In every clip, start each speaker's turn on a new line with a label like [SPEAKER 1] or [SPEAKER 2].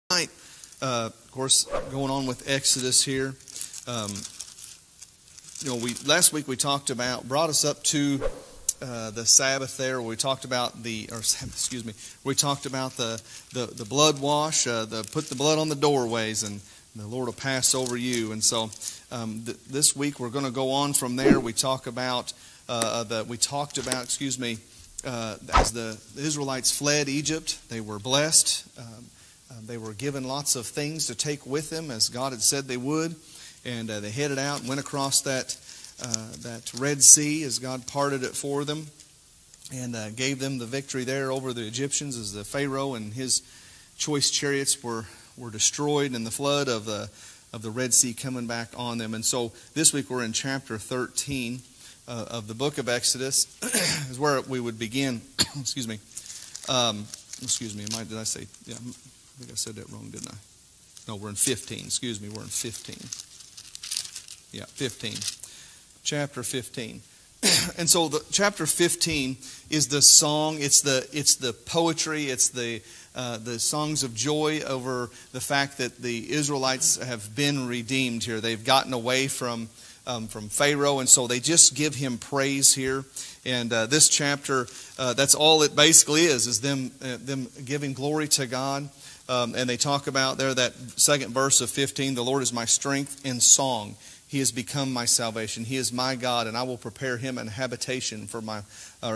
[SPEAKER 1] Tonight, of course, going on with Exodus here. Last week we talked about, brought us up to the Sabbath there. Where we talked about we talked about the blood wash, put the blood on the doorways, and the Lord will pass over you. And so this week we're going to go on from there. We talked about as the Israelites fled Egypt, they were blessed. They were given lots of things to take with them, as God had said they would, and they headed out and went across that Red Sea as God parted it for them, and gave them the victory there over the Egyptians as the Pharaoh and his choice chariots were destroyed in the flood of the Red Sea coming back on them. And so this week we're in chapter 13 of the book of Exodus, is where we would begin. Excuse me. Did I say? Yeah. I think I said that wrong, didn't I? No, we're in 15. Excuse me, we're in 15. Yeah, 15. Chapter 15. And so the chapter 15 is the song, it's the poetry, it's the songs of joy over the fact that the Israelites have been redeemed here. They've gotten away from Pharaoh, and so they just give him praise here. And this chapter, that's all it basically is them giving glory to God. And they talk about there that second verse of 15, the Lord is my strength and song. He has become my salvation. He is my God, and I will prepare him an habitation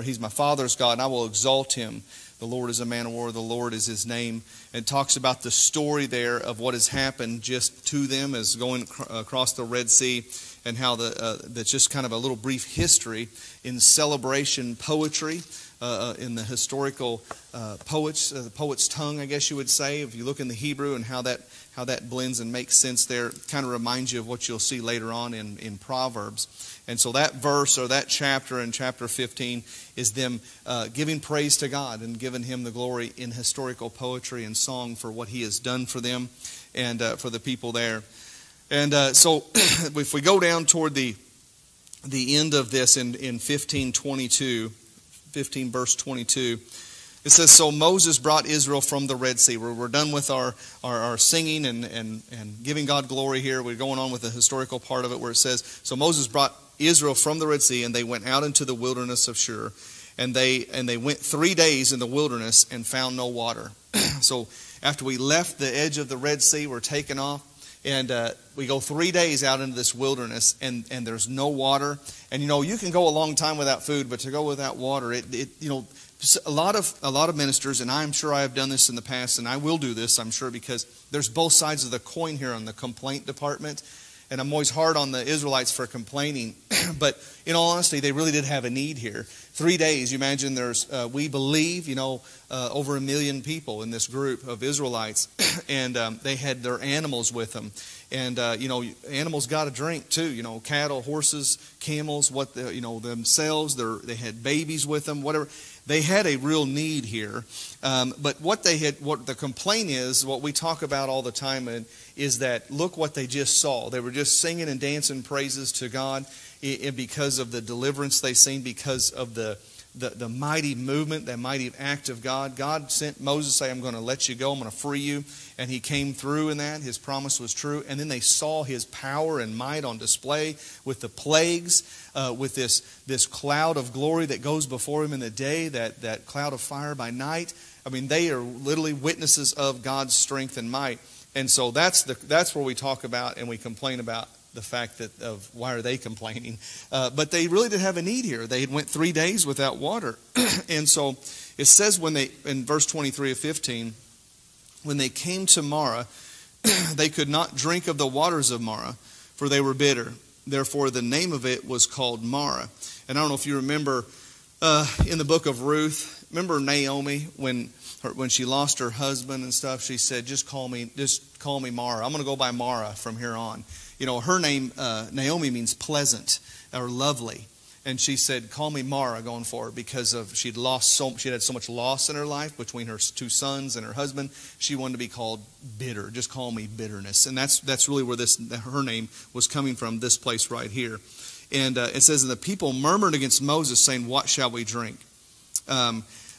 [SPEAKER 1] he's my father's God, and I will exalt him. The Lord is a man of war. The Lord is his name. And it talks about the story there of what has happened just to them as going across the Red Sea, and how that's just kind of a little brief history in celebration poetry. In the historical the poet's tongue, I guess you would say, if you look in the Hebrew, and how that blends and makes sense there, it kind of reminds you of what you'll see later on in Proverbs. And so that verse or that chapter in chapter 15 is them giving praise to God and giving him the glory in historical poetry and song for what he has done for them and for the people there. And so if we go down toward the end of this in 15:22, 15 verse 22, it says, so Moses brought Israel from the Red Sea. We're done with our singing and giving God glory here. We're going on with the historical part of it, where it says, so Moses brought Israel from the Red Sea, and they went out into the wilderness of Shur, and they went 3 days in the wilderness and found no water. So after we left the edge of the Red Sea, we're taken off, and we go 3 days out into this wilderness, and there's no water. And you can go a long time without food, but to go without water, a lot of ministers, and I'm sure I have done this in the past, and I will do this, I'm sure, because there's both sides of the coin here on the complaint department. And I'm always hard on the Israelites for complaining. But in all honesty, they really did have a need here. 3 days, you imagine there's, we believe, over 1 million people in this group of Israelites. And they had their animals with them. And, animals got to drink too. Cattle, horses, camels, themselves. They had babies with them, whatever. They had a real need here. But what the complaint is, what we talk about all the time, is that look what they just saw. They were just singing and dancing praises to God because of the deliverance they seen, because of the mighty movement, that mighty act of God. God sent Moses, say, I'm going to let you go, I'm going to free you. And he came through in that. His promise was true. And then they saw his power and might on display with the plagues, with this cloud of glory that goes before him in the day, that cloud of fire by night. I mean, they are literally witnesses of God's strength and might. And so that's where we talk about and we complain about the fact of why are they complaining. But they really did have a need here. They went 3 days without water. And so it says in verse 23 of 15, when they came to Marah, they could not drink of the waters of Marah, for they were bitter. Therefore the name of it was called Marah. And I don't know if you remember in the book of Ruth, remember Naomi when she lost her husband and stuff, she said, just call me Mara. I'm going to go by Mara from here on. Her name, Naomi, means pleasant or lovely. And she said, call me Mara going forward, because she had so much loss in her life between her 2 sons and her husband. She wanted to be called bitter. Just call me bitterness. And that's really where her name was coming from, this place right here. And it says, and the people murmured against Moses, saying, what shall we drink?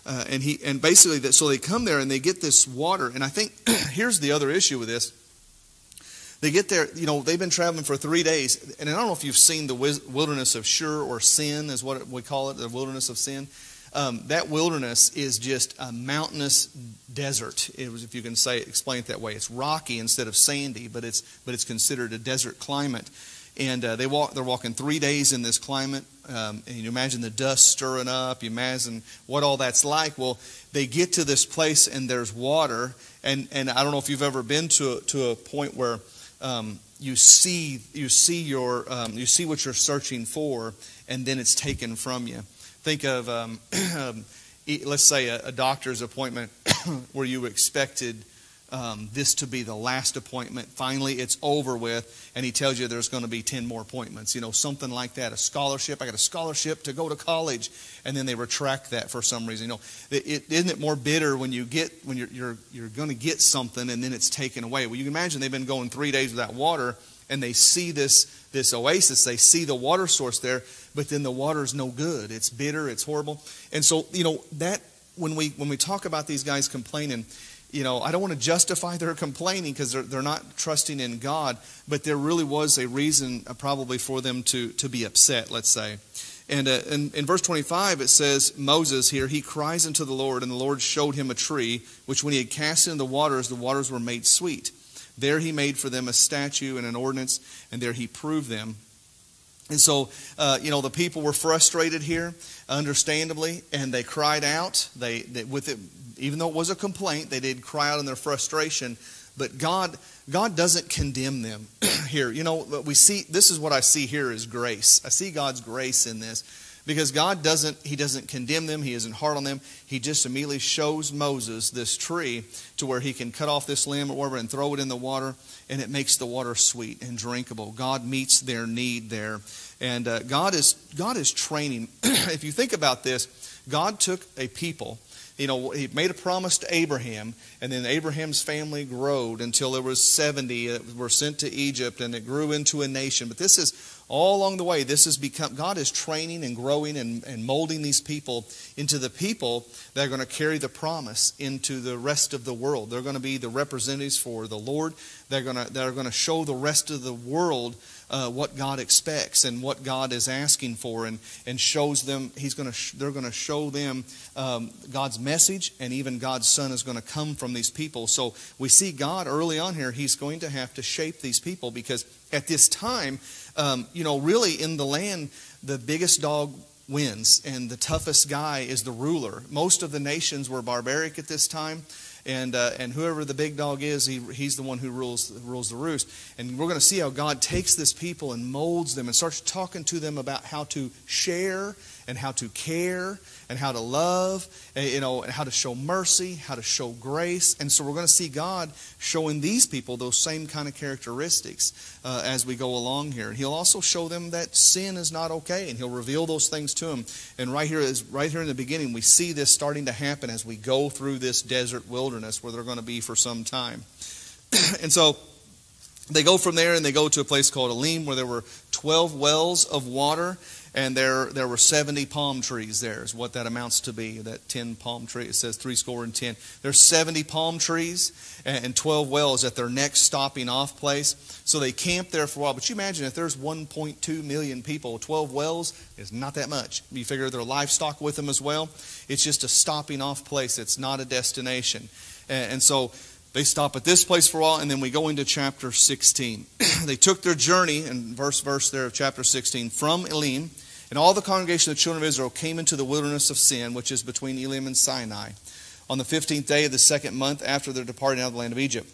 [SPEAKER 1] And basically, so they come there and they get this water. And I think here's the other issue with this. They get there, they've been traveling for 3 days. And I don't know if you've seen the wilderness of Shur, or Sin is what we call it, the wilderness of Sin. That wilderness is just a mountainous desert. If you can explain it that way. It's rocky instead of sandy, but it's considered a desert climate. And they're walking 3 days in this climate. And you imagine the dust stirring up. You imagine what all that's like. Well, they get to this place and there's water. And I don't know if you've ever been to a point where you see what you're searching for, and then it's taken from you. Think of let's say a doctor's appointment where you expected this to be the last appointment. Finally, it's over with, and he tells you there's going to be 10 more appointments. Something like that. A scholarship. I got a scholarship to go to college, and then they retract that for some reason. Isn't it more bitter when you're going to get something and then it's taken away? Well, you can imagine they've been going 3 days without water, and they see this oasis. They see the water source there, but then the water's no good. It's bitter. It's horrible. And so that when we talk about these guys complaining. I don't want to justify their complaining because they're not trusting in God, but there really was a reason probably for them to be upset, let's say. And in verse 25 it says, Moses here, he cries unto the Lord, and the Lord showed him a tree, which when he had cast into the waters were made sweet. There he made for them a statute and an ordinance, and there he proved them. And so, the people were frustrated here, understandably, and they cried out. They with it, even though it was a complaint, they did cry out in their frustration. But God doesn't condemn them here. We see, this is what I see here is grace. I see God's grace in this. Because God doesn't condemn them. He isn't hard on them. He just immediately shows Moses this tree to where he can cut off this limb or whatever and throw it in the water, and it makes the water sweet and drinkable. God meets their need there. And God is training. If you think about this, God took a people. He made a promise to Abraham, and then Abraham's family growed until there was 70 that were sent to Egypt, and it grew into a nation. But this is all along the way. This has become, God is training and growing and molding these people into the people that are going to carry the promise into the rest of the world. They're going to be the representatives for the Lord. They're going to show the rest of the world what God expects and what God is asking for, and shows them. They're going to show them God's message, and even God's Son is going to come from these people. So we see God early on here. He's going to have to shape these people, because at this time, really in the land, the biggest dog wins, and the toughest guy is the ruler. Most of the nations were barbaric at this time. And whoever the big dog is, he's the one who rules the roost. And we're going to see how God takes this people and molds them and starts talking to them about how to share and how to care and how to love, and how to show mercy, how to show grace. And so we're going to see God showing these people those same kind of characteristics as we go along here. And He'll also show them that sin is not okay, and He'll reveal those things to them. And right here in the beginning, we see this starting to happen as we go through this desert wilderness where they're going to be for some time. And so they go from there and they go to a place called Elim, where there were 12 wells of water, and there were 70 palm trees there is what that amounts to be. That 10 palm tree, it says 70. There's 70 palm trees and 12 wells at their next stopping off place. So they camped there for a while. But you imagine if there's 1.2 million people, 12 wells is not that much. You figure their livestock with them as well. It's just a stopping off place. It's not a destination. And so they stop at this place for a while, and then we go into chapter 16. They took their journey, in verse there of chapter 16, from Elim, and all the congregation of the children of Israel came into the wilderness of Sin, which is between Elim and Sinai, on the 15th day of the second month after their departing out of the land of Egypt.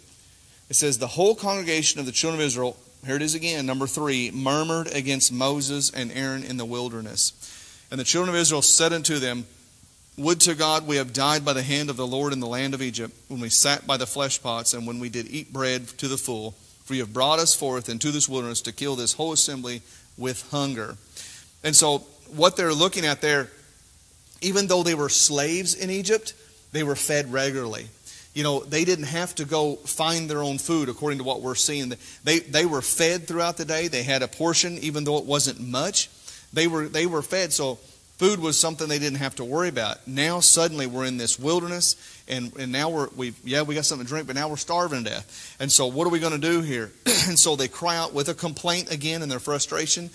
[SPEAKER 1] It says, the whole congregation of the children of Israel, here it is again, number 3, murmured against Moses and Aaron in the wilderness. And the children of Israel said unto them, would to God we have died by the hand of the Lord in the land of Egypt, when we sat by the flesh pots, and when we did eat bread to the full. For you have brought us forth into this wilderness to kill this whole assembly with hunger. And so what they're looking at there, even though they were slaves in Egypt, they were fed regularly. They didn't have to go find their own food, according to what we're seeing. They were fed throughout the day. They had a portion, even though it wasn't much. They were fed. So Food was something they didn't have to worry about. Now suddenly we're in this wilderness, and now we got something to drink, but now we're starving to death. And so what are we going to do here? And so they cry out with a complaint again in their frustration.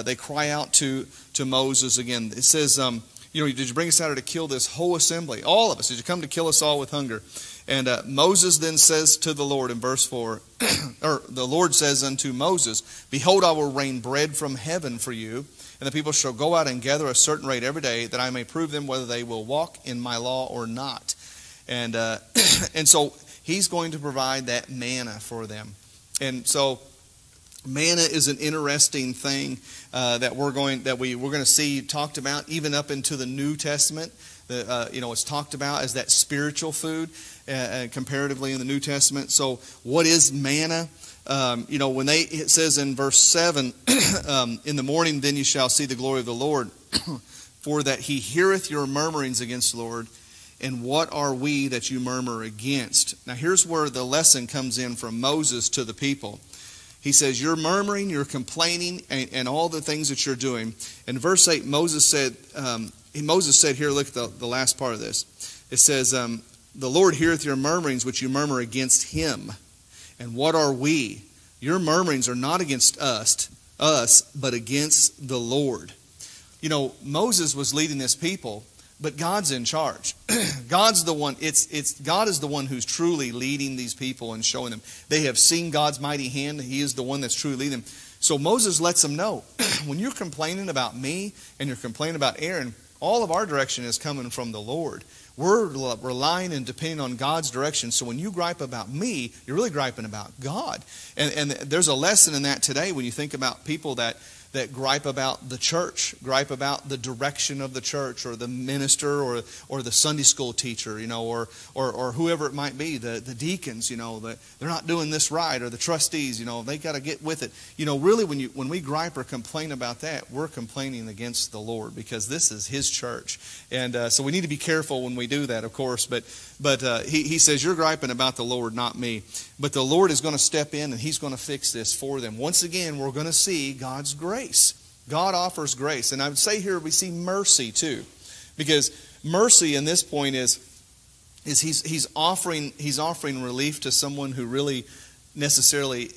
[SPEAKER 1] They cry out to Moses again. It says, did you bring us out here to kill this whole assembly? All of us. Did you come to kill us all with hunger? And Moses then says to the Lord in verse 4, or the Lord says unto Moses, Behold, I will rain bread from heaven for you, and the people shall go out and gather a certain rate every day, that I may prove them whether they will walk in my law or not. And and so he's going to provide that manna for them. And so manna is an interesting thing that we're going to see talked about even up into the New Testament. It's talked about as that spiritual food comparatively in the New Testament. So what is manna? It says in verse 7, in the morning then you shall see the glory of the Lord, for that he heareth your murmurings against the Lord. And what are we that you murmur against? Now here's where the lesson comes in from Moses to the people. He says, you're murmuring, you're complaining, and all the things that you're doing. In verse 8, Moses said here, look at the last part of this. It says, the Lord heareth your murmurings which you murmur against him. And what are we? Your murmurings are not against us, but against the Lord. Moses was leading this people, but God's in charge. God's the one. God is the one who's truly leading these people and showing them. They have seen God's mighty hand. He is the one that's truly leading them. So Moses lets them know, when you're complaining about me and you're complaining about Aaron, all of our direction is coming from the Lord. We're relying and depending on God's direction. So when you gripe about me, you're really griping about God. And there's a lesson in that today when you think about people that gripe about the church, gripe about the direction of the church, or the minister, or the Sunday school teacher, or whoever it might be, the deacons, they're not doing this right, or the trustees, they got to get with it. Really when we gripe or complain about that, we're complaining against the Lord, because this is His church. And so we need to be careful when we do that, of course. But he says, you're griping about the Lord, not me. But the Lord is going to step in and He's going to fix this for them. Once again, we're going to see God's grace. God offers grace. And I would say here we see mercy too. Because mercy in this point is He's offering relief to someone who really necessarily,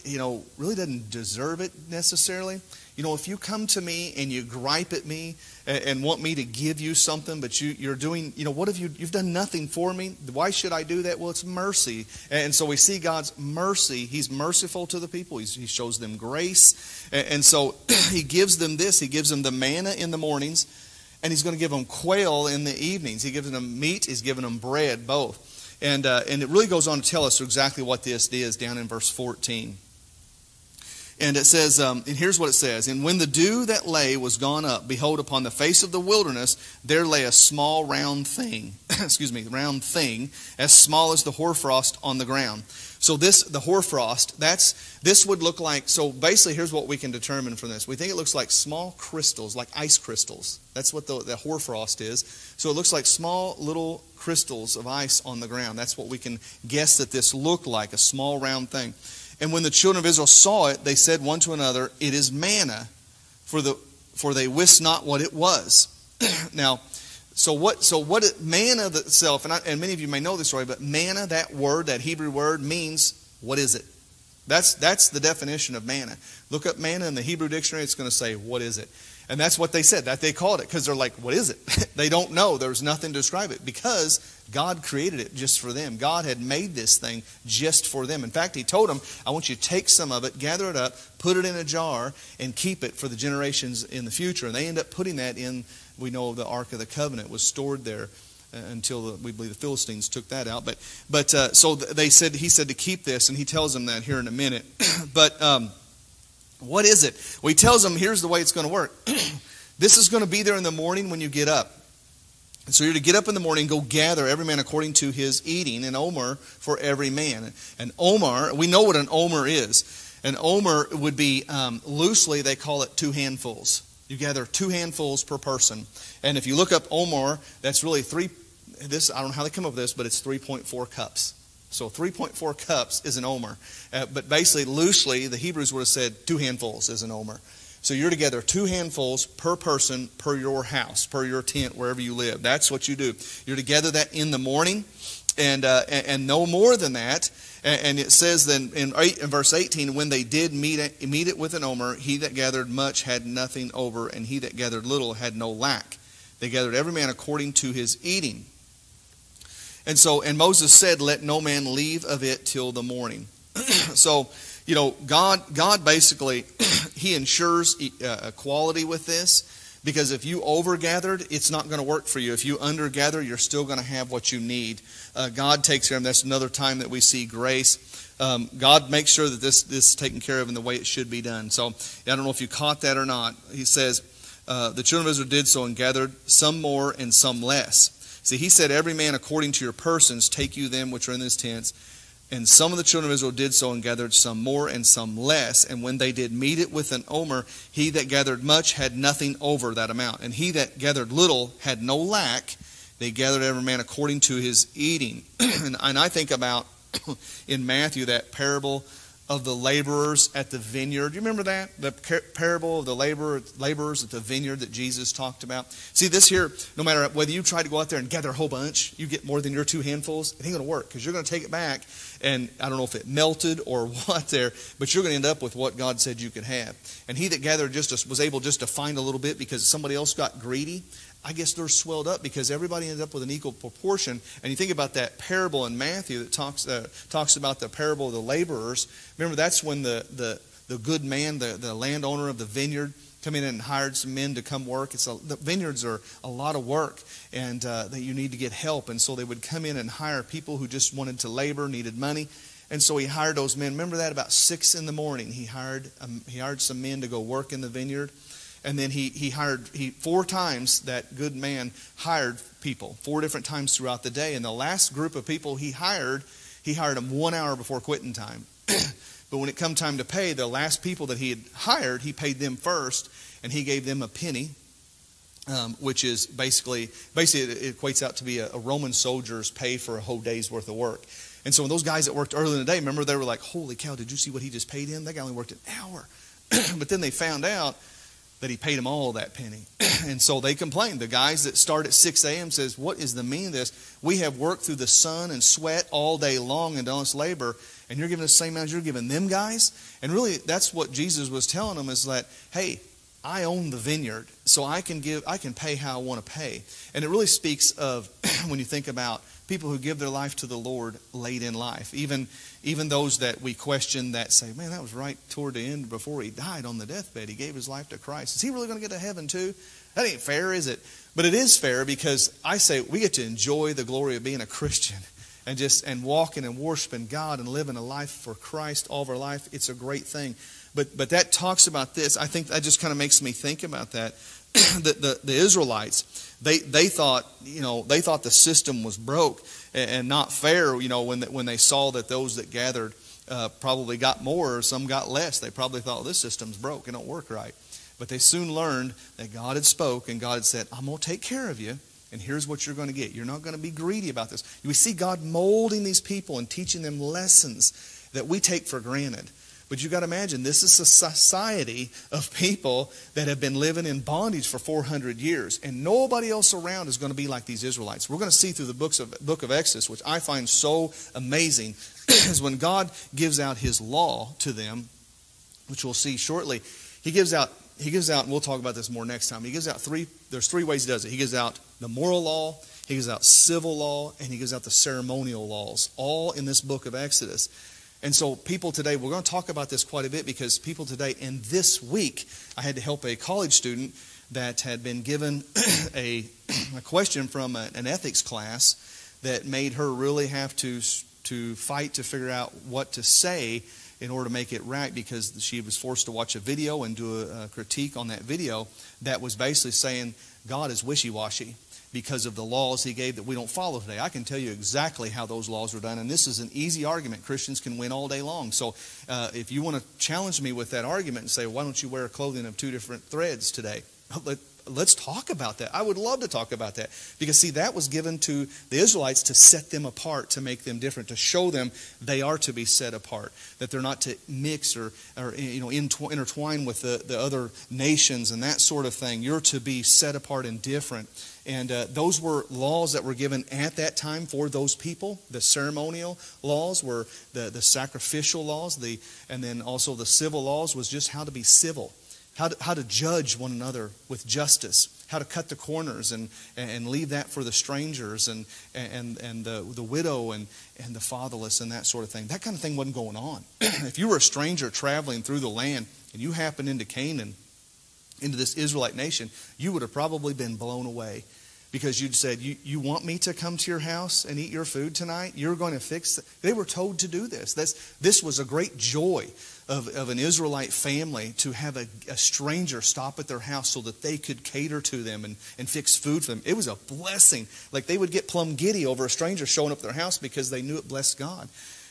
[SPEAKER 1] really doesn't deserve it necessarily. If you come to me and you gripe at me and want me to give you something, but you're doing, what have you've done nothing for me? Why should I do that? Well, it's mercy. And so we see God's mercy. He's merciful to the people. He shows them grace. And so He gives them this. He gives them the manna in the mornings, and He's going to give them quail in the evenings. He gives them meat. He's giving them bread, both. And it really goes on to tell us exactly what this is down in verse 14. And it says, and here's what it says. And when the dew that lay was gone up, behold, upon the face of the wilderness, there lay a small round thing, round thing, as small as the hoarfrost on the ground. So the hoarfrost, this would look like, so basically here's what we can determine from this. We think it looks like small crystals, like ice crystals. That's what the hoarfrost is. So it looks like small little crystals of ice on the ground. That's what we can guess that this looked like, a small round thing. And when the children of Israel saw it, they said one to another, it is manna, for they wist not what it was. Now, manna itself, and many of you may know this story, but manna, that Hebrew word, means, what is it? That's the definition of manna. Look up manna in the Hebrew dictionary, it's going to say, what is it? And that's what they said, that they called it, because they're like, what is it? They don't know. There's nothing to describe it, because God created it just for them. God had made this thing just for them. In fact, He told them, I want you to take some of it, gather it up, put it in a jar, and keep it for the generations in the future. And they end up putting that in, we know the Ark of the Covenant was stored there until we believe the Philistines took that out. So He said to keep this, and He tells them that here in a minute. But what is it? Well, He tells them, here's the way it's going to work. This is going to be there in the morning when you get up. And so you're to get up in the morning, go gather every man according to his eating, an omer for every man. An omer, we know what an omer is. An omer would be, loosely they call it 2 handfuls. You gather 2 handfuls per person. And if you look up omer, that's really I don't know how they come up with this, but it's 3.4 cups. So 3.4 cups is an omer. But basically, loosely, the Hebrews would have said 2 handfuls is an omer. So you're to gather 2 handfuls per person, per your house, per your tent, wherever you live. That's what you do. You're to gather that in the morning, and no more than that. And it says then in verse 18, when they did meet it with an omer, he that gathered much had nothing over, and he that gathered little had no lack. They gathered every man according to his eating. And Moses said, let no man leave of it till the morning. So, God basically, he ensures equality with this, because if you overgathered, it's not going to work for you. If you undergather, you're still going to have what you need. God takes care of them. That's another time that we see grace. God makes sure that this is taken care of in the way it should be done. So I don't know if you caught that or not. He says, the children of Israel did so and gathered some more and some less. See, he said, every man according to your persons, take you them which are in his tents. And some of the children of Israel did so and gathered some more and some less. And when they did meet it with an omer, he that gathered much had nothing over that amount. And he that gathered little had no lack. They gathered every man according to his eating. And I think about in Matthew that parable of the laborers at the vineyard. Do you remember that? The parable of the laborers at the vineyard that Jesus talked about. See, this here, no matter whether you try to go out there and gather a whole bunch, you get more than your 2 handfuls, it ain't going to work, because you're going to take it back, and I don't know if it melted or what there, but you're going to end up with what God said you could have. And he that gathered was able just to find a little bit because somebody else got greedy. I guess they're swelled up because everybody ended up with an equal proportion. And you think about that parable in Matthew that talks about the parable of the laborers. Remember, that's when the good man, the landowner of the vineyard, come in and hired some men to come work. The vineyards are a lot of work, and that you need to get help. And so they would come in and hire people who just wanted to labor, needed money. And so he hired those men. Remember that about 6 in the morning, he hired some men to go work in the vineyard. And then he hired 4 times, that good man hired people 4 different times throughout the day. And the last group of people he hired them 1 hour before quitting time. But when it come time to pay, the last people that he had hired, he paid them first, and he gave them a penny, which is basically it equates out to be a Roman soldier's pay for a whole day's worth of work. And so when those guys that worked early in the day, remember, they were like, holy cow, did you see what he just paid him? That guy only worked an hour. But then they found out that he paid them all that penny. And so they complained. The guys that start at 6 a.m. says, what is the meaning of this? We have worked through the sun and sweat all day long and done this labor, and you're giving us the same amount as you're giving them guys? And really, that's what Jesus was telling them, is that, hey, I own the vineyard, so I can pay how I want to pay. And it really speaks of, when you think about people who give their life to the Lord late in life, even those that we question that say, man, that was right toward the end before he died on the deathbed. He gave his life to Christ. Is he really going to get to heaven too? That ain't fair, is it? But it is fair, because I say we get to enjoy the glory of being a Christian and walking and worshiping God and living a life for Christ all of our life. It's a great thing. But that talks about this. I think that just kind of makes me think about that. The Israelites, they thought the system was broke and not fair. When they saw that those that gathered probably got more, or some got less, they probably thought, this system's broke, it don't work right. But they soon learned that God had spoke, and God had said, I'm going to take care of you, and here's what you're going to get. You're not going to be greedy about this. We see God molding these people and teaching them lessons that we take for granted. But you've got to imagine, this is a society of people that have been living in bondage for 400 years. And nobody else around is going to be like these Israelites. We're going to see through the book of Exodus, which I find so amazing, is when God gives out his law to them, which we'll see shortly. He gives out, and we'll talk about this more next time. He gives out there's 3 ways he does it. He gives out the moral law, he gives out civil law, and he gives out the ceremonial laws, all in this book of Exodus. And so people today, we're going to talk about this quite a bit, because people today, and this week, I had to help a college student that had been given a question from an ethics class that made her really have to fight to figure out what to say in order to make it right, because she was forced to watch a video and do a critique on that video that was basically saying God is wishy-washy because of the laws he gave that we don't follow today. I can tell you exactly how those laws were done, and this is an easy argument. Christians can win all day long. So if you want to challenge me with that argument and say, why don't you wear clothing of 2 different threads today? let's talk about that. I would love to talk about that. Because, see, that was given to the Israelites to set them apart, to make them different, to show them they are to be set apart, that they're not to mix or intertwine with the other nations and that sort of thing. You're to be set apart and different. And those were laws that were given at that time for those people. The ceremonial laws were the sacrificial laws, and then also the civil laws was just how to be civil, how to judge one another with justice, how to cut the corners and leave that for the strangers and the widow and the fatherless and that sort of thing. That kind of thing wasn't going on. If you were a stranger traveling through the land and you happened into Canaan, into this Israelite nation, you would have probably been blown away, because you'd said, you want me to come to your house and eat your food tonight? You're going to fix it. They were told to do this. This was a great joy of an Israelite family, to have a stranger stop at their house so that they could cater to them and fix food for them. It was a blessing. Like, they would get plumb giddy over a stranger showing up at their house because they knew it blessed God.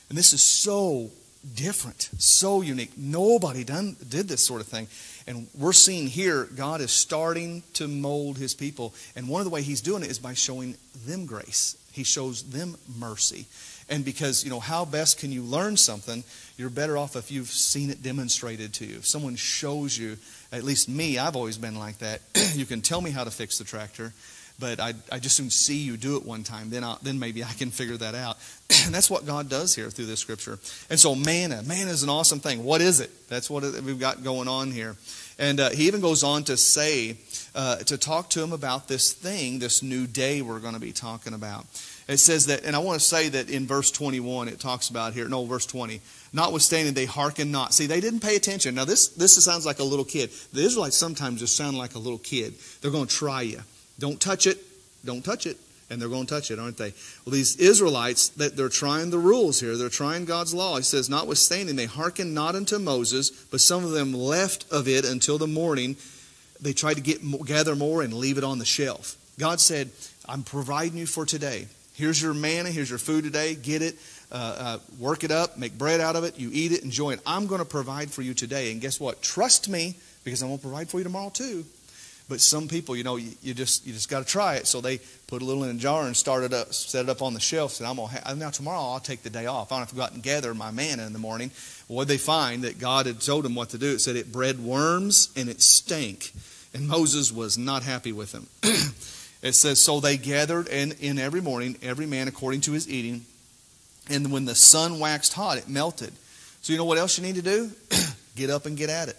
[SPEAKER 1] And this is so different, so unique. Nobody did this sort of thing. And we're seeing here, God is starting to mold His people. And one of the ways He's doing it is by showing them grace. He shows them mercy. And because, how best can you learn something? You're better off if you've seen it demonstrated to you. If someone shows you, at least me, I've always been like that. You can tell me how to fix the tractor, but I just soon see you do it one time. Then maybe I can figure that out. And that's what God does here through this scripture. And so manna is an awesome thing. What is it? That's what we've got going on here. And he even goes on to say, to talk to him about this thing, this new day we're going to be talking about. It says that, and I want to say that in verse 21, it talks about here, verse 20, notwithstanding they hearken not. See, they didn't pay attention. Now this sounds like a little kid. The Israelites sometimes just sound like a little kid. They're going to try you. Don't touch it. Don't touch it. And they're going to touch it, aren't they? Well, these Israelites, they're trying the rules here. They're trying God's law. He says, notwithstanding, they hearken not unto Moses, but some of them left of it until the morning. They tried to gather more and leave it on the shelf. God said, I'm providing you for today. Here's your manna. Here's your food today. Get it. Work it up. Make bread out of it. You eat it. Enjoy it. I'm going to provide for you today. And guess what? Trust me, because I'm going to provide for you tomorrow too. But some people, you just got to try it. So they put a little in a jar and set it up on the shelf. Said, now tomorrow I'll take the day off. I don't have to go out and gather my manna in the morning. Well, what did they find? That God had told them what to do. It said it bred worms and it stank. And Moses was not happy with them. It says, so they gathered in every morning, every man according to his eating. And when the sun waxed hot, it melted. So you know what else you need to do? Get up and get at it.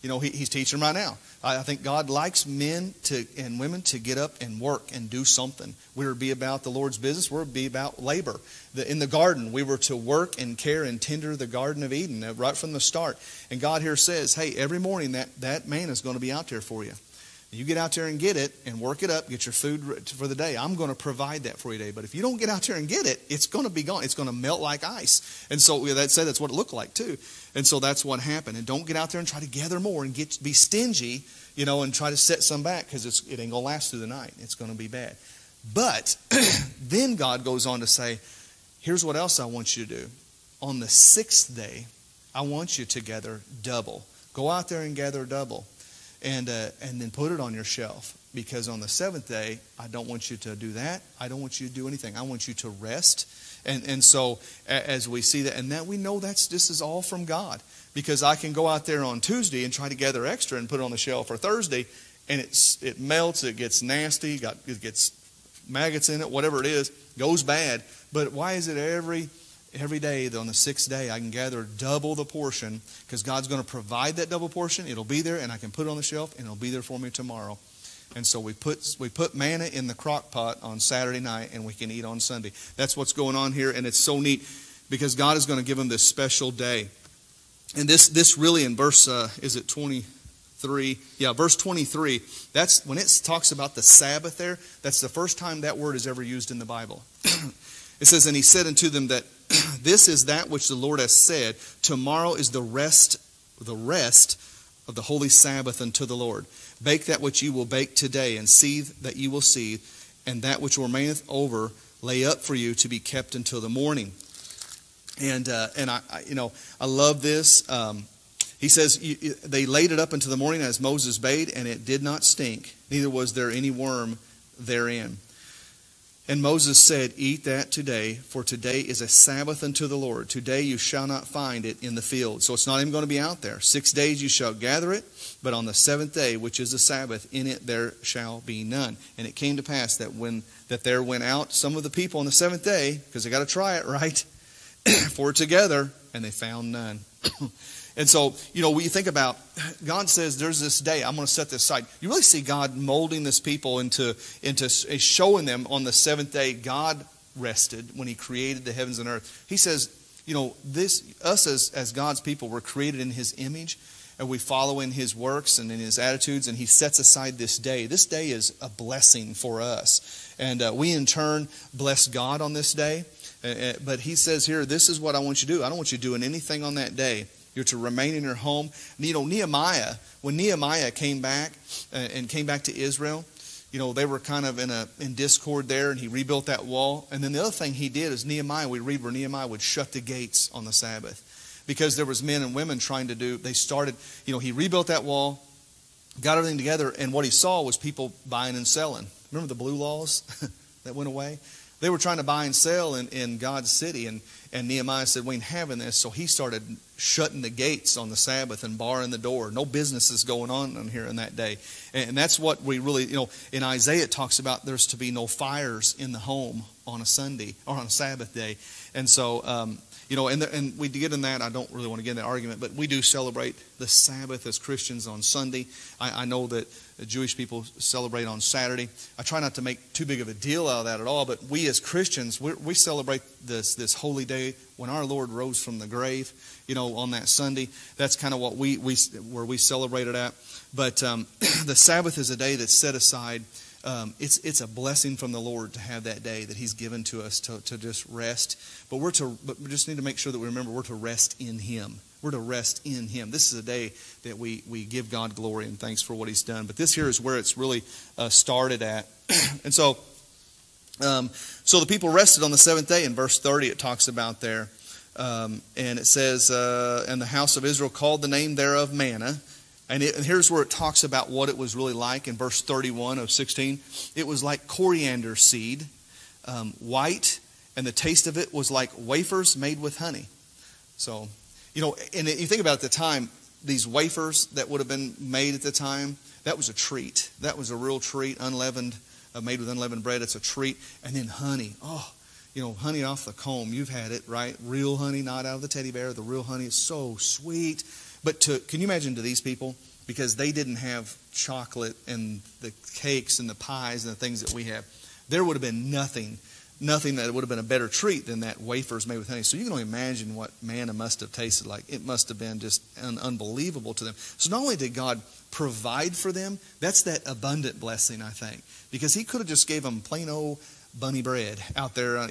[SPEAKER 1] He's teaching them right now. I think God likes men and women to get up and work and do something. We were to be about the Lord's business. We're to be about labor. In the garden, we were to work and care and tender the Garden of Eden right from the start. And God here says, hey, every morning that manna is going to be out there for you. You get out there and get it and work it up, get your food for the day. I'm going to provide that for you today. But if you don't get out there and get it, it's going to be gone. It's going to melt like ice. And so that's what it looked like too. And so that's what happened. And don't get out there and try to gather more and be stingy, and try to set some back, because it ain't going to last through the night. It's going to be bad. But then God goes on to say, here's what else I want you to do. On the 6th day, I want you to gather double. Go out there and gather double. And then put it on your shelf. Because on the 7th day, I don't want you to do that. I don't want you to do anything. I want you to rest. And so as we see that, and that we know this is all from God. Because I can go out there on Tuesday and try to gather extra and put it on the shelf for Thursday, and it melts, it gets nasty, it gets maggots in it, whatever it is, goes bad. But why is it every day that on the 6th day I can gather double the portion? Because God's going to provide that double portion. It'll be there, and I can put it on the shelf, and it'll be there for me tomorrow. And so we put manna in the crock pot on Saturday night, and we can eat on Sunday. That's what's going on here, and it's so neat because God is going to give them this special day. And this really in verse, is it 23? Yeah, verse 23. That's when it talks about the Sabbath there. That's the first time that word is ever used in the Bible. It says, and he said unto them that this is that which the Lord has said. Tomorrow is the rest of the holy Sabbath unto the Lord. Bake that which ye will bake today, and seethe that ye will seethe, and that which remaineth over lay up for you to be kept until the morning. And I love this. He says they laid it up until the morning as Moses bade, and it did not stink, neither was there any worm therein. And Moses said, eat that today, for today is a Sabbath unto the Lord. Today you shall not find it in the field. So it's not even going to be out there. 6 days you shall gather it, but on the seventh day, which is the Sabbath, in it there shall be none. And it came to pass that there went out some of the people on the seventh day, because they got to try it, right? For together, and they found none. And so, when you think about, God says there's this day, I'm going to set this aside. You really see God molding this people into showing them on the seventh day, God rested when He created the heavens and earth. He says, us as God's people, we're created in His image, and we follow in His works and in His attitudes, and He sets aside this day. This day is a blessing for us. And we in turn bless God on this day. But He says here, this is what I want you to do. I don't want you doing anything on that day. You're to remain in your home. Nehemiah, when Nehemiah came back and came back to Israel, they were kind of in discord there, and he rebuilt that wall. And then the other thing he did is we read where Nehemiah would shut the gates on the Sabbath, because there was men and women trying to do. They started. He rebuilt that wall, got everything together, and what he saw was people buying and selling. Remember the blue laws that went away? They were trying to buy and sell in God's city, and Nehemiah said, we ain't having this. So he started shutting the gates on the Sabbath and barring the door. No businesses going on here in that day. And that's what we really, in Isaiah it talks about there's to be no fires in the home on a Sunday or on a Sabbath day. And so, and we get in that. I don't really want to get in that argument, but we do celebrate the Sabbath as Christians on Sunday. I know that Jewish people celebrate on Saturday. I try not to make too big of a deal out of that at all, but we as Christians, we celebrate this holy day when our Lord rose from the grave, on that Sunday. That's kind of what where we celebrate it at. But the Sabbath is a day that's set aside. It's a blessing from the Lord to have that day that He's given to us to just rest. But we just need to make sure that we remember we're to rest in Him. We're to rest in Him. This is a day that we give God glory and thanks for what He's done. But this here is where it's really started at. And so the people rested on the seventh day. In verse 30 it talks about there. And it says, and the house of Israel called the name thereof Manna. And here's where it talks about what it was really like in verse 31 of 16. It was like coriander seed, white, and the taste of it was like wafers made with honey. So, and you think about at the time, these wafers that would have been made at the time, that was a treat. That was a real treat, unleavened, made with unleavened bread. It's a treat. And then honey. Oh, honey off the comb. You've had it, right? Real honey, not out of the teddy bear. The real honey is so sweet. But can you imagine to these people, because they didn't have chocolate and the cakes and the pies and the things that we have, there would have been nothing that would have been a better treat than that wafers made with honey. So you can only imagine what manna must have tasted like. It must have been just unbelievable to them. So not only did God provide for them, that's that abundant blessing, I think. Because He could have just gave them plain old bunny bread out there,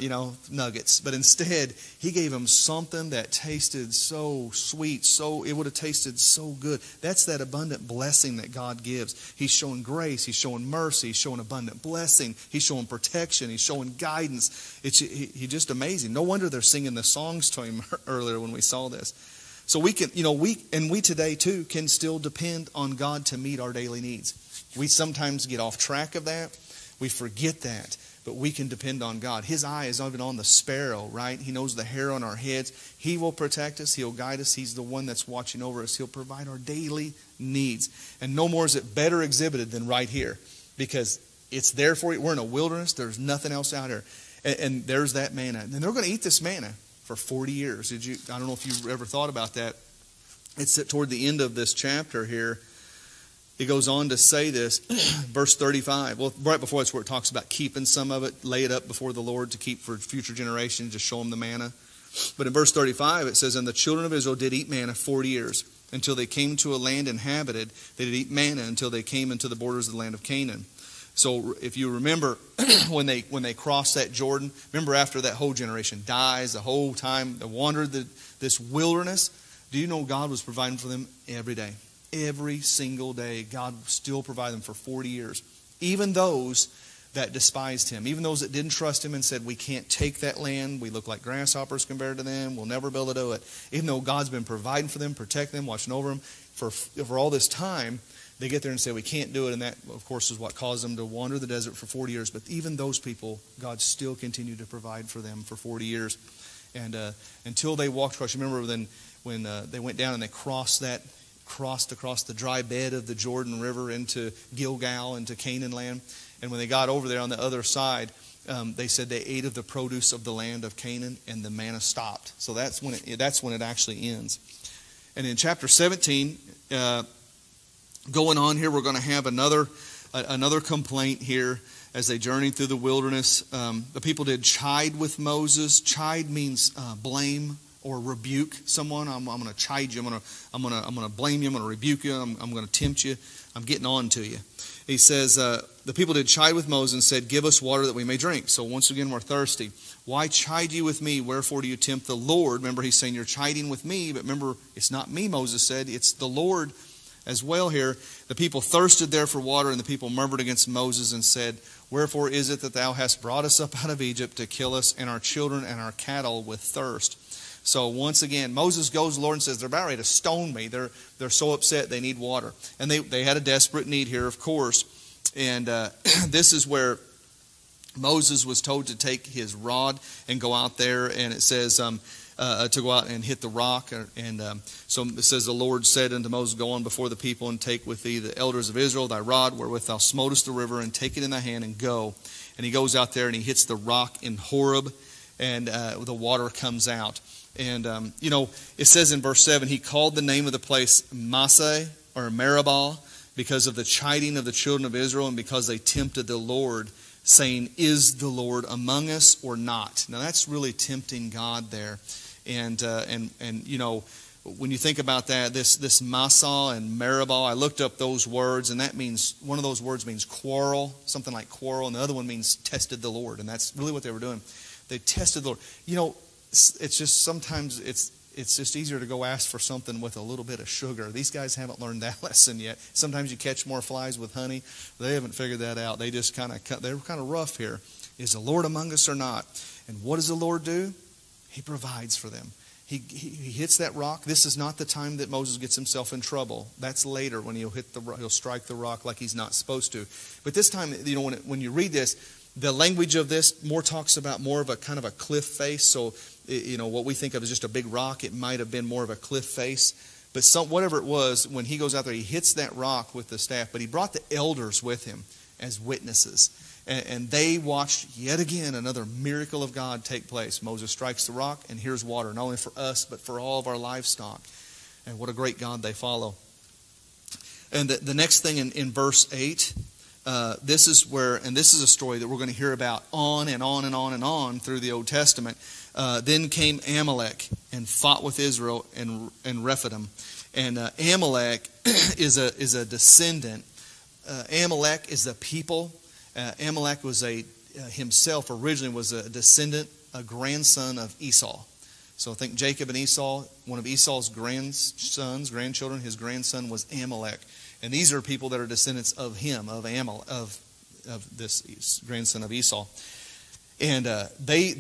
[SPEAKER 1] nuggets. But instead, He gave them something that tasted so sweet, it would have tasted so good. That's that abundant blessing that God gives. He's showing grace. He's showing mercy. He's showing abundant blessing. He's showing protection. He's showing guidance. He's just amazing. No wonder they're singing the songs to Him earlier when we saw this. So we can, we today too can still depend on God to meet our daily needs. We sometimes get off track of that. We forget that. But we can depend on God. His eye is even on the sparrow, right? He knows the hair on our heads. He will protect us. He'll guide us. He's the one that's watching over us. He'll provide our daily needs. And no more is it better exhibited than right here. Because it's there for you. We're in a wilderness. There's nothing else out here. And there's that manna. And they're going to eat this manna for 40 years. I don't know if you've ever thought about that. It's toward the end of this chapter here. He goes on to say this, verse 35. Well, right before that's where it talks about keeping some of it, lay it up before the Lord to keep for future generations, just show them the manna. But in verse 35 it says, and the children of Israel did eat manna 40 years, until they came to a land inhabited. They did eat manna until they came into the borders of the land of Canaan. So if you remember when they crossed that Jordan, remember after that whole generation dies, the whole time they wandered this wilderness, do you know God was providing for them every day? Every single day, God still provided them for 40 years. Even those that despised Him, even those that didn't trust Him and said, we can't take that land, we look like grasshoppers compared to them, we'll never be able to do it. Even though God's been providing for them, protecting them, watching over them for all this time, they get there and say, we can't do it. And that, of course, is what caused them to wander the desert for 40 years. But even those people, God still continued to provide for them for 40 years. And until they walked across. You remember then when they went down and they crossed across the dry bed of the Jordan River into Gilgal, into Canaan land. And when they got over there on the other side, they said they ate of the produce of the land of Canaan, and the manna stopped. So that's when it actually ends. And in chapter 17, going on here, we're going to have another complaint here as they journeyed through the wilderness. The people did chide with Moses. Chide means blame or rebuke someone. I'm going to chide you. I'm going to blame you. I'm going to rebuke you. I'm going to tempt you. I'm getting on to you. He says, the people did chide with Moses and said, give us water that we may drink. So once again, we're thirsty. Why chide you with me? Wherefore do you tempt the Lord? Remember, he's saying you're chiding with me. But remember, it's not me, Moses said. It's the Lord as well here. The people thirsted there for water, and the people murmured against Moses and said, wherefore is it that thou hast brought us up out of Egypt to kill us and our children and our cattle with thirst? So once again, Moses goes to the Lord and says, they're about ready to stone me. They're so upset they need water. And they had a desperate need here, of course. And this is where Moses was told to take his rod and go out there. And it says to go out and hit the rock. And so it says, the Lord said unto Moses, go on before the people and take with thee the elders of Israel, thy rod wherewith thou smotest the river, and take it in thy hand and go. And he goes out there and he hits the rock in Horeb, and the water comes out. And, it says in verse 7, he called the name of the place Massah or Meribah because of the chiding of the children of Israel and because they tempted the Lord, saying, is the Lord among us or not? Now that's really tempting God there. And when you think about that, this Massah and Meribah, I looked up those words, and that means, one of those words means quarrel, something like quarrel, and the other one means tested the Lord. And that's really what they were doing. They tested the Lord. It's just sometimes it's just easier to go ask for something with a little bit of sugar. These guys haven't learned that lesson yet. Sometimes you catch more flies with honey. They haven't figured that out. They just they're kind of rough here. Is the Lord among us or not? And what does the Lord do? He provides for them. He hits that rock. This is not the time that Moses gets himself in trouble. That's later when he'll strike the rock like he's not supposed to. But this time, when you read this, the language of this talks about more of a kind of a cliff face. So, what we think of as just a big rock, it might have been more of a cliff face. But whatever it was, when he goes out there, he hits that rock with the staff. But he brought the elders with him as witnesses. And they watched yet again another miracle of God take place. Moses strikes the rock, and here's water, not only for us, but for all of our livestock. And what a great God they follow. And the next thing in verse 8, this is a story that we're going to hear about on and on and on and on through the Old Testament. Then came Amalek and fought with Israel and Rephidim. And Amalek is a descendant. Amalek is the people. Amalek was himself originally was a descendant, a grandson of Esau. So think Jacob and Esau, one of Esau's grandchildren, his grandson was Amalek. And these are people that are descendants of him, of this grandson of Esau. And they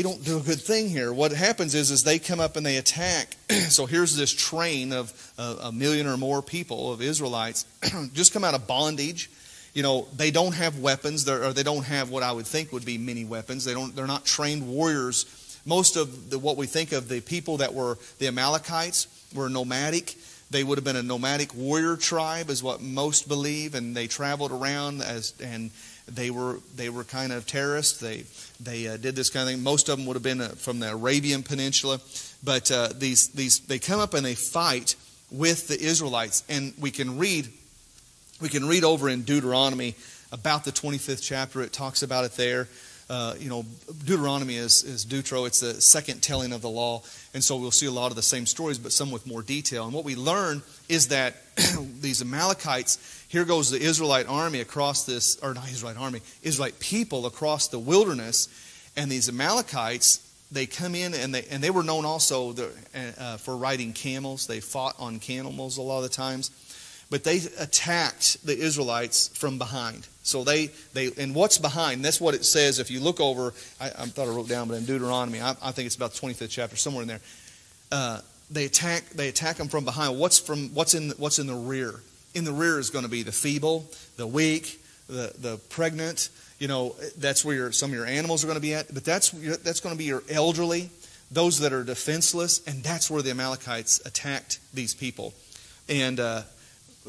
[SPEAKER 1] don't do a good thing here. What happens is they come up and they attack. So here's this train of a million or more people, of Israelites, just come out of bondage. They don't have weapons, or they don't have what I would think would be many weapons. They're not trained warriors. Most of what we think of the people that were the Amalekites were nomadic. They would have been a nomadic warrior tribe, is what most believe, and they traveled around and they were kind of terrorists. They did this kind of thing. Most of them would have been from the Arabian Peninsula, but they come up and they fight with the Israelites, and we can read over in Deuteronomy about the 25th chapter. It talks about it there. Deuteronomy is Deutero. It's the second telling of the law. And so we'll see a lot of the same stories, but some with more detail. And what we learn is that these Amalekites, here goes the Israelite army across this, or not Israelite army, Israelite people across the wilderness. And these Amalekites, they come in and they were known also for riding camels. They fought on camels a lot of the times. But they attacked the Israelites from behind. So and what's behind? That's what it says. If you look over, I thought I wrote down, but in Deuteronomy, I think it's about the 25th chapter, somewhere in there. They attack them from behind. What's in the rear? In the rear is going to be the feeble, the weak, the pregnant. That's where some of your animals are going to be at. But that's going to be your elderly, those that are defenseless. And that's where the Amalekites attacked these people. And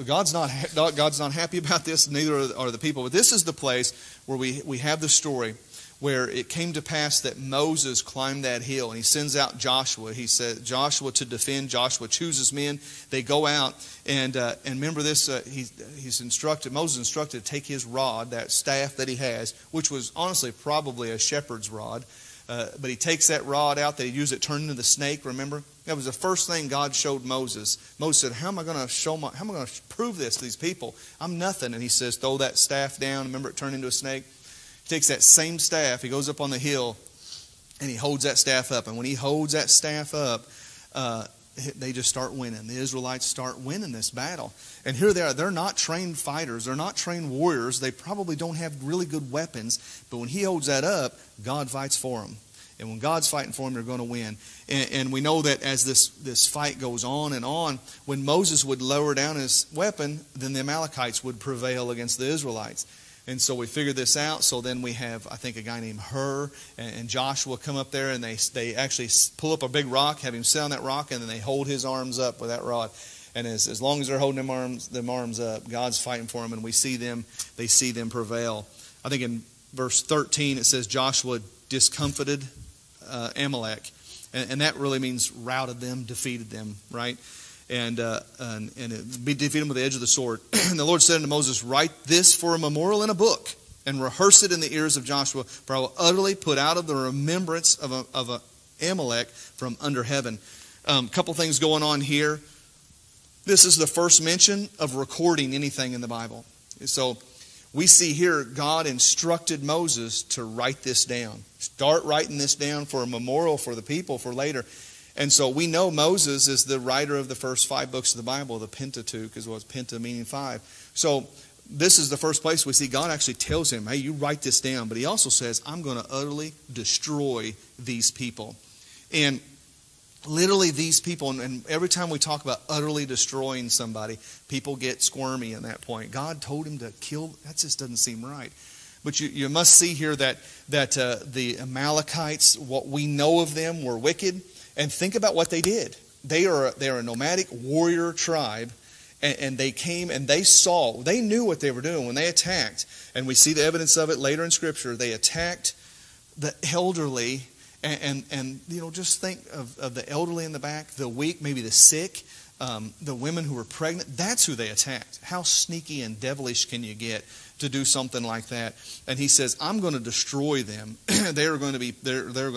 [SPEAKER 1] God's not happy about this, neither are the people. But this is the place where we have the story where it came to pass that Moses climbed that hill, and he sends out Joshua. He said, Joshua to defend. Joshua chooses men. They go out, and remember this, Moses instructed to take his rod, that staff that he has, which was honestly probably a shepherd's rod, but he takes that rod out that he used, it turned into the snake, remember? That was the first thing God showed Moses. Moses said, how am I going to prove this to these people? I'm nothing. And he says, throw that staff down. Remember, it turned into a snake? He takes that same staff, he goes up on the hill, and he holds that staff up. And when he holds that staff up, they just start winning. The Israelites start winning this battle. And here they are. They're not trained fighters. They're not trained warriors. They probably don't have really good weapons. But when he holds that up, God fights for them. And when God's fighting for them, they're going to win. And we know that as this fight goes on and on, when Moses would lower down his weapon, then the Amalekites would prevail against the Israelites. And so we figured this out. So then we have, I think, a guy named Hur and Joshua come up there, and they actually pull up a big rock, have him sit on that rock, and then they hold his arms up with that rod. And as long as they're holding them arms up, God's fighting for them, and they see them prevail. I think in verse 13 it says Joshua discomfited Amalek, and that really means routed them, defeated them, right? And defeated them with the edge of the sword. And the Lord said unto Moses, write this for a memorial in a book, and rehearse it in the ears of Joshua, for I will utterly put out of the remembrance of Amalek from under heaven. Couple things going on here. This is the first mention of recording anything in the Bible. So we see here God instructed Moses to write this down. Start writing this down for a memorial for the people for later. And so we know Moses is the writer of the first 5 books of the Bible, the Pentateuch, as well as Penta meaning 5. So this is the first place we see God actually tells him, hey, you write this down. But he also says, I'm going to utterly destroy these people. And literally these people, and every time we talk about utterly destroying somebody, people get squirmy in that point. God told him to kill, that just doesn't seem right. But you must see here that the Amalekites, what we know of them, were wicked. And think about what they did. They are a nomadic warrior tribe, and they came and they knew what they were doing when they attacked. And we see the evidence of it later in Scripture. They attacked the elderly, and just think of the elderly in the back, the weak, maybe the sick, the women who were pregnant. That's who they attacked. How sneaky and devilish can you get to do something like that? And he says, I'm going to destroy them. they're going to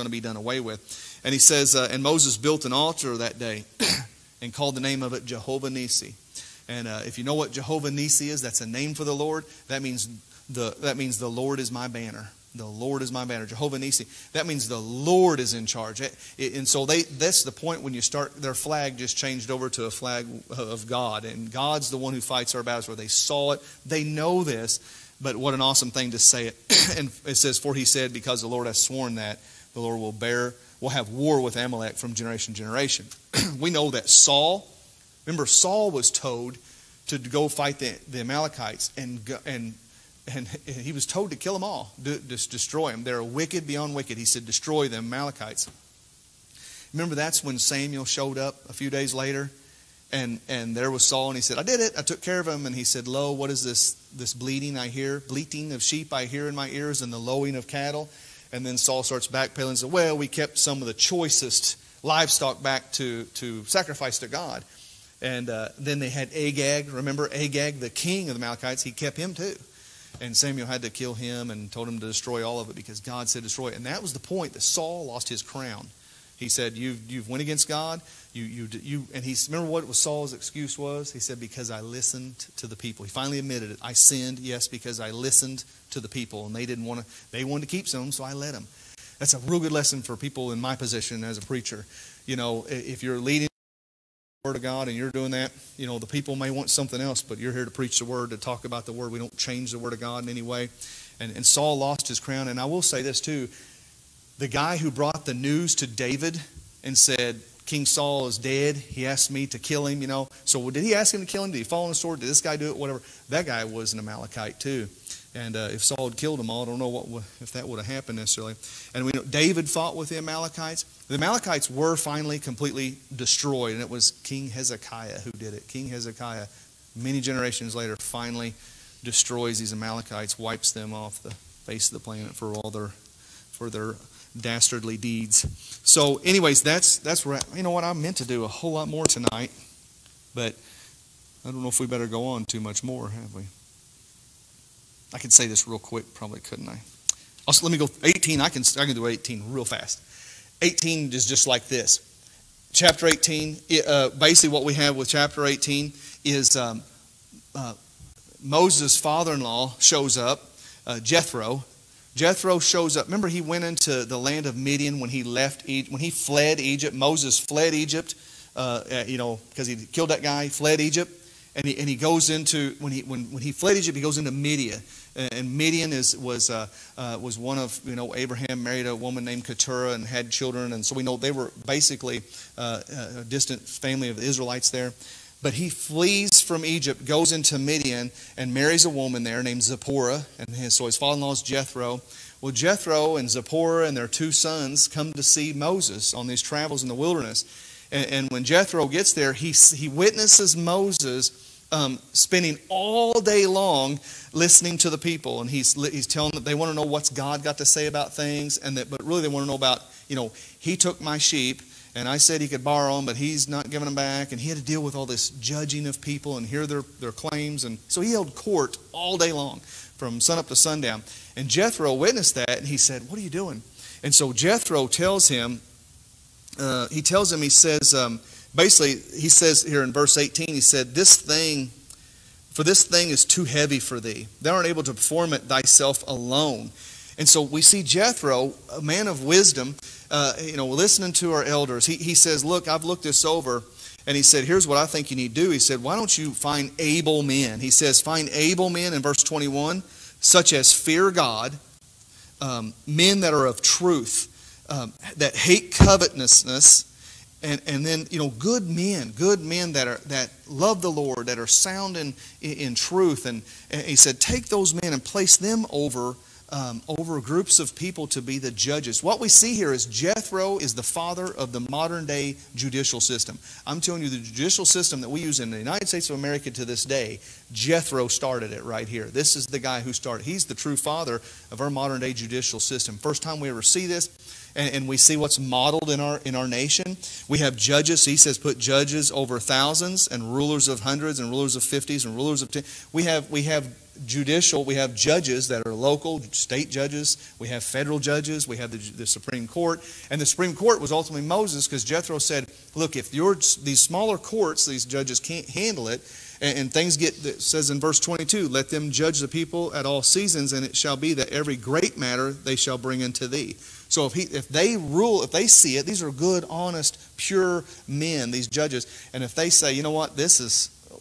[SPEAKER 1] be done away with. And he says, and Moses built an altar that day and called the name of it Jehovah Nissi. And if you know what Jehovah Nissi is, that's a name for the Lord. That means the Lord is my banner. The Lord is my banner. Jehovah Nissi. That means the Lord is in charge. And so that's the point when you start, their flag just changed over to a flag of God. And God's the one who fights our battles, where they saw it. They know this. But what an awesome thing to say it. And it says, for he said, because the Lord has sworn that, the Lord will have war with Amalek from generation to generation. We know that Saul was told to go fight the Amalekites, and he was told to kill them all, just destroy them. They're wicked beyond wicked. He said, destroy them, Amalekites. Remember, that's when Samuel showed up a few days later, and there was Saul, and he said, I did it. I took care of him. And he said, lo, what is this bleating I hear? Bleating of sheep I hear in my ears, and the lowing of cattle. And then Saul starts backpedaling and says, well, we kept some of the choicest livestock back to sacrifice to God. And then they had Agag. Remember Agag, the king of the Amalekites? He kept him too. And Samuel had to kill him and told him to destroy all of it because God said destroy it. And that was the point that Saul lost his crown. He said, you've went against God. And remember what Saul's excuse was? He said, because I listened to the people. He finally admitted it. I sinned, yes, because I listened to the people. And they wanted to keep some, so I let them. That's a real good lesson for people in my position as a preacher. If you're leading the Word of God and you're doing that, the people may want something else, but you're here to preach the Word, to talk about the Word. We don't change the Word of God in any way. And Saul lost his crown. And I will say this too. The guy who brought the news to David and said, King Saul is dead. He asked me to kill him, So did he ask him to kill him? Did he fall on the sword? Did this guy do it? Whatever. That guy was an Amalekite too. And if Saul had killed them all, I don't know if that would have happened necessarily. And we know David fought with the Amalekites. The Amalekites were finally completely destroyed, and it was King Hezekiah who did it. King Hezekiah, many generations later, finally destroys these Amalekites, wipes them off the face of the planet for their dastardly deeds. So, anyways, that's where I meant to do a whole lot more tonight, but I don't know if we better go on too much more, have we? I could say this real quick, probably couldn't I? Also, let me go 18. I can do 18 real fast. 18 is just like this. Chapter 18. Basically, what we have with chapter 18 is Moses' father-in-law shows up, Jethro. Jethro shows up. Remember, he went into the land of Midian when he fled Egypt. Moses fled Egypt, because he killed that guy. He fled Egypt. And he goes into when he fled Egypt, he goes into Midian, and Midian was one of Abraham married a woman named Keturah and had children, and so we know they were basically a distant family of the Israelites there. But he flees from Egypt, goes into Midian, and marries a woman there named Zipporah, and so his father-in-law is Jethro. Well, Jethro and Zipporah and their 2 sons come to see Moses on these travels in the wilderness, and when Jethro gets there, he witnesses Moses spending all day long listening to the people, and he's telling them they want to know what's God got to say about things, but really they want to know about, he took my sheep, and I said he could borrow them, but he's not giving them back, and he had to deal with all this judging of people and hear their claims, and so he held court all day long from sunup to sundown. And Jethro witnessed that, and he said, "What are you doing?" And so Jethro tells him, he says, basically, he says here in verse 18, he said, this thing is too heavy for thee. Thou art able to perform it thyself alone. And so we see Jethro, a man of wisdom, listening to our elders. He says, look, I've looked this over. And he said, here's what I think you need to do. He said, why don't you find able men? He says, find able men in verse 21, such as fear God, men that are of truth, that hate covetousness, and then good men that love the Lord, that are sound in truth. And he said, take those men and place them over groups of people to be the judges. What we see here is Jethro is the father of the modern day judicial system. I'm telling you, the judicial system that we use in the United States of America to this day, Jethro started it right here. This is the guy who started. He's the true father of our modern day judicial system. First time we ever see this. And we see what's modeled in our nation. We have judges. He says, put judges over thousands, and rulers of hundreds, and rulers of 50s, and rulers of 10. We have judicial. We have judges that are local, state judges. We have federal judges. We have the Supreme Court. And the Supreme Court was ultimately Moses, because Jethro said, look, if these smaller courts, these judges can't handle it, and things it says in verse 22, let them judge the people at all seasons, and it shall be that every great matter they shall bring unto thee. So if they see it, these are good, honest, pure men, these judges. And if they say, you know what,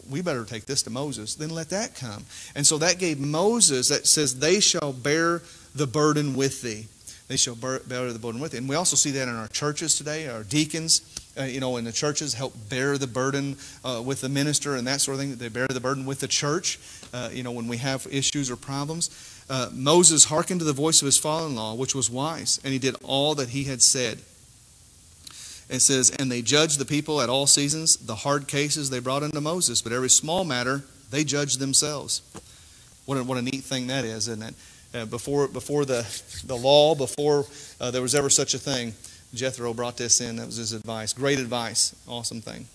[SPEAKER 1] we better take this to Moses, then let that come. And so that gave Moses, that says, they shall bear the burden with thee. They shall bear the burden with thee. And we also see that in our churches today. Our deacons, in the churches, help bear the burden with the minister and that sort of thing. They bear the burden with the church, when we have issues or problems. Moses hearkened to the voice of his father-in-law, which was wise, and he did all that he had said. It says, and they judged the people at all seasons. The hard cases they brought unto Moses, but every small matter they judged themselves. What a neat thing that is, isn't it? Before the law, before there was ever such a thing, Jethro brought this in. That was his advice. Great advice. Awesome thing.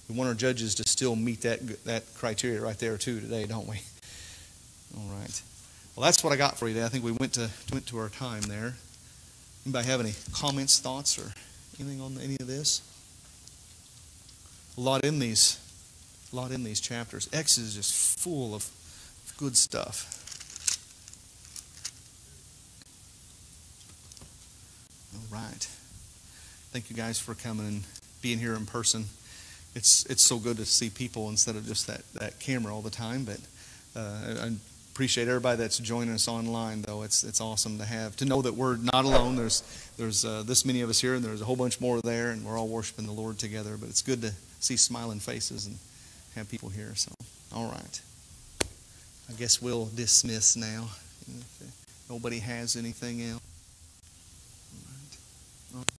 [SPEAKER 1] We want our judges to still meet that criteria right there too today, don't we? All right. Well, that's what I got for you today. I think we went to our time there. Anybody have any comments, thoughts, or anything on any of this? A lot in these chapters. Exodus is just full of good stuff. All right. Thank you guys for coming and being here in person. It's so good to see people instead of just that camera all the time. But Appreciate everybody that's joining us online, though. It's awesome to know that we're not alone. There's this many of us here, and there's a whole bunch more there, and we're all worshiping the Lord together. But it's good to see smiling faces and have people here. So, all right. I guess we'll dismiss now. If nobody has anything else.